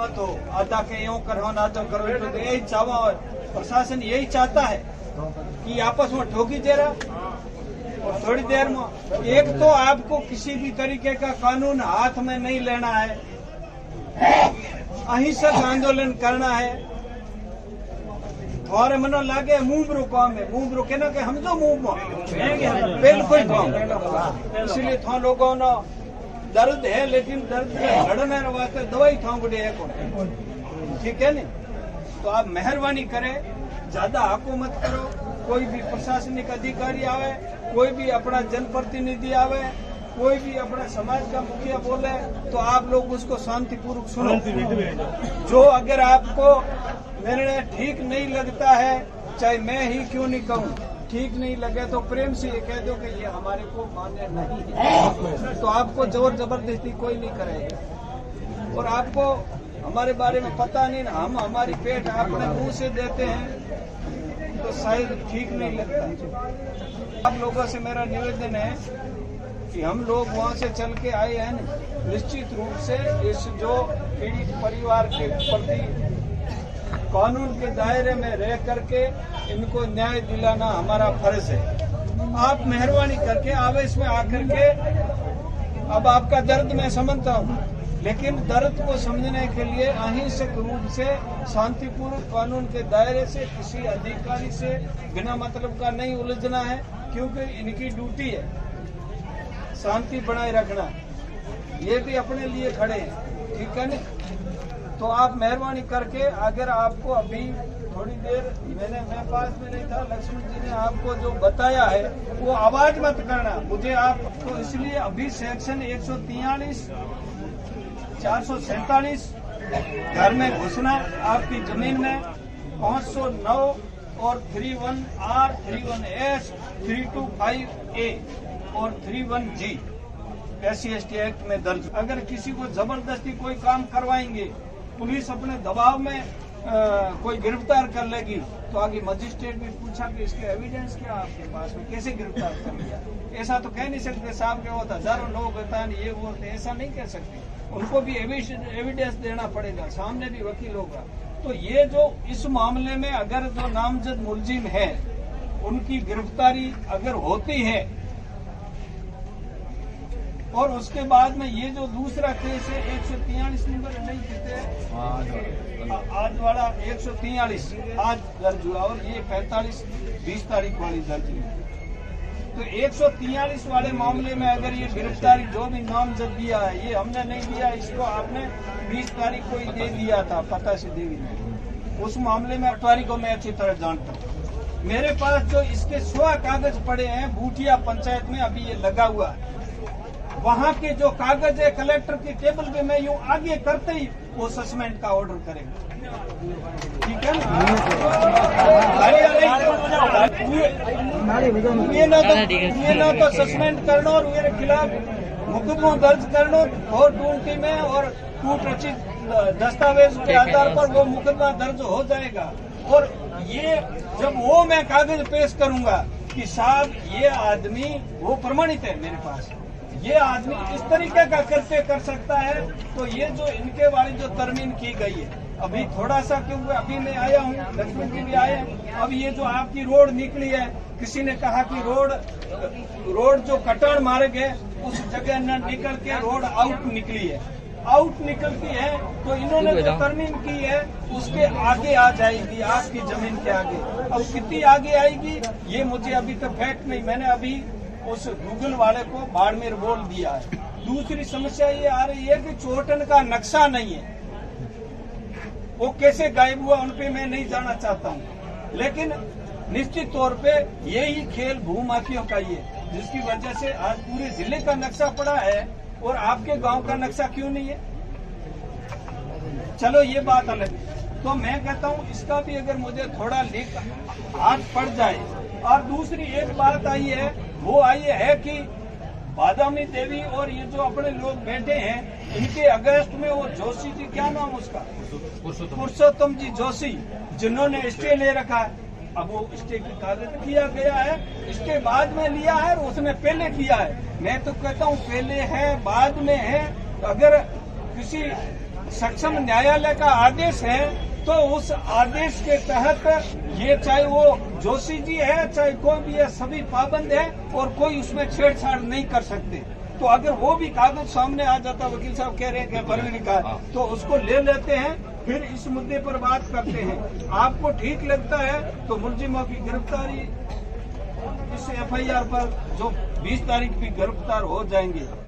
मत हो, आधा के यूं करो ना तो करो, तो यही चावा प्रशासन यही चाहता है कि आपस में ठोकी दे रहा। और थोड़ी देर में एक तो आपको किसी भी तरीके का कानून हाथ में नहीं लेना है, अहिंसक आंदोलन करना है। और मनो लागे मुंबरू काम है, मुंबरू कहना कि हम तो मुंह में बिल्कुल काम, इसलिए थो लोगों ने दर्द है, लेकिन दर्द लड़ने वास्ते दवाई थां गुड़े है कौन, ठीक है नहीं। तो आप मेहरबानी करें, ज्यादा हुकूमत करो। कोई भी प्रशासनिक अधिकारी आवे, कोई भी अपना जनप्रतिनिधि आवे, कोई भी अपना समाज का मुखिया बोले, तो आप लोग उसको शांतिपूर्वक सुनो। जो अगर आपको निर्णय ठीक नहीं लगता है, चाहे मैं ही क्यों नहीं कहूँ, ठीक नहीं लगे तो प्रेम से ये कह दो कि ये हमारे को मान्य नहीं है, तो आपको जोर जबरदस्ती कोई नहीं करेगा। और आपको हमारे बारे में पता नहीं, हम हमारी पेट अपने मुंह से देते हैं तो शायद ठीक नहीं लगता। आप लोगों से मेरा निवेदन है कि हम लोग वहाँ से चल के आए हैं, निश्चित रूप से इस जो पीड़ित परिवार के प्रति कानून के दायरे में रह करके इनको न्याय दिलाना हमारा फर्ज है। आप मेहरबानी करके आवेश में आकर के, अब आपका दर्द मैं समझता हूँ, लेकिन दर्द को समझने के लिए अहिंसक रूप से शांतिपूर्वक कानून के दायरे से किसी अधिकारी से बिना मतलब का नहीं उलझना है, क्योंकि इनकी ड्यूटी है शांति बनाए रखना। ये भी अपने लिए खड़े हैं, ठीक है ना। तो आप मेहरबानी करके, अगर आपको अभी थोड़ी देर मैं पास में नहीं था, लक्ष्मण जी ने आपको जो बताया है वो आवाज मत करना मुझे आप। तो इसलिए अभी सेक्शन 143, 447 घर में घुसना, आपकी जमीन में 509 और 31R, 31S, 325A और 31G SC/ST एक्ट में दर्ज। अगर किसी को जबरदस्ती कोई काम करवाएंगे, पुलिस अपने दबाव में कोई गिरफ्तार कर लेगी, तो आगे मजिस्ट्रेट भी पूछा कि इसके एविडेंस क्या आपके पास में, कैसे गिरफ्तार कर लिया। ऐसा तो कह नहीं सकते साहब के वो हजारों लोग होता है ये वो, ऐसा नहीं कह सकते। उनको भी एविडेंस देना पड़ेगा, सामने भी वकील होगा। तो ये जो इस मामले में अगर जो नामजद मुलजिम है उनकी गिरफ्तारी अगर होती है, और उसके बाद में ये जो दूसरा केस है 143 नंबर नहीं कहते, आज वाला 143 आज दर्ज हुआ, और ये 45 20 तारीख वाली दर्ज हुई। तो 143 वाले मामले में अगर ये गिरफ्तारी जो भी नामजद दिया है, ये हमने नहीं दिया, इसको आपने 20 तारीख को ही दे दिया था पता से देवी ने। उस मामले में अटवारी को मैं अच्छी तरह जानता हूँ। मेरे पास जो इसके 100 कागज पड़े हैं बूटिया पंचायत में, अभी ये लगा हुआ है। वहाँ के जो कागज है कलेक्टर की टेबल पे मैं यूँ आगे करते ही वो सस्पेंड का ऑर्डर करेगा, ठीक है ना। ये ना तो सस्पेंड करना और मेरे खिलाफ मुकदमा दर्ज करना और 2 में और कूट रचित दस्तावेज के आधार पर वो मुकदमा दर्ज हो जाएगा। और ये जब वो मैं कागज पेश करूंगा कि साहब ये आदमी वो प्रमाणित है मेरे पास, ये आदमी इस तरीके का कृत्य कर सकता है, तो ये जो इनके वाली जो तरमीम की गई है, अभी थोड़ा सा क्योंकि अभी मैं आया हूँ, लक्ष्मण जी भी आए हैं। अब ये जो आपकी रोड निकली है, किसी ने कहा कि रोड जो कटान मार्ग है उस जगह न निकल के रोड आउट निकली है, आउट निकलती है तो इन्होंने जो तरमीम की है उसके आगे आ जाएगी, आपकी जमीन के आगे। अब कितनी आगे आएगी ये मुझे अभी तक फैक्ट नहीं, मैंने अभी उस गूगल वाले को बाड़मेर बोल दिया है। दूसरी समस्या ये आ रही है कि चोटन का नक्शा नहीं है, वो कैसे गायब हुआ उन पे मैं नहीं जाना चाहता हूँ, लेकिन निश्चित तौर पे यही खेल भूमाफियों का ही है, जिसकी वजह से आज पूरे जिले का नक्शा पड़ा है और आपके गांव का नक्शा क्यों नहीं है। चलो ये बात अलग है। तो मैं कहता हूँ इसका भी अगर मुझे थोड़ा लीक हाथ पड़ जाए। और दूसरी एक बात आई है, वो आई है कि बादामी देवी और ये जो अपने लोग बैठे हैं, इनके अगस्त में वो जोशी जी, क्या नाम उसका, पुरुषोत्तम जी जोशी, जिन्होंने स्टे ले रखा है। अब वो स्टे की कागज किया गया है, स्टे बाद में लिया है और उसने पहले किया है। मैं तो कहता हूँ पहले है बाद में है। अगर किसी सक्षम न्यायालय का आदेश है तो उस आदेश के तहत ये चाहे वो जोशी जी है चाहे कोई भी है सभी पाबंद है और कोई उसमें छेड़छाड़ नहीं कर सकते। तो अगर वो भी कागज सामने आ जाता, वकील साहब कह रहे हैं कि परवीन का, तो उसको ले लेते हैं, फिर इस मुद्दे पर बात करते हैं। आपको ठीक लगता है तो मुलजिमों की गिरफ्तारी इस FIR पर जो 20 तारीख भी गिरफ्तार हो जाएंगे।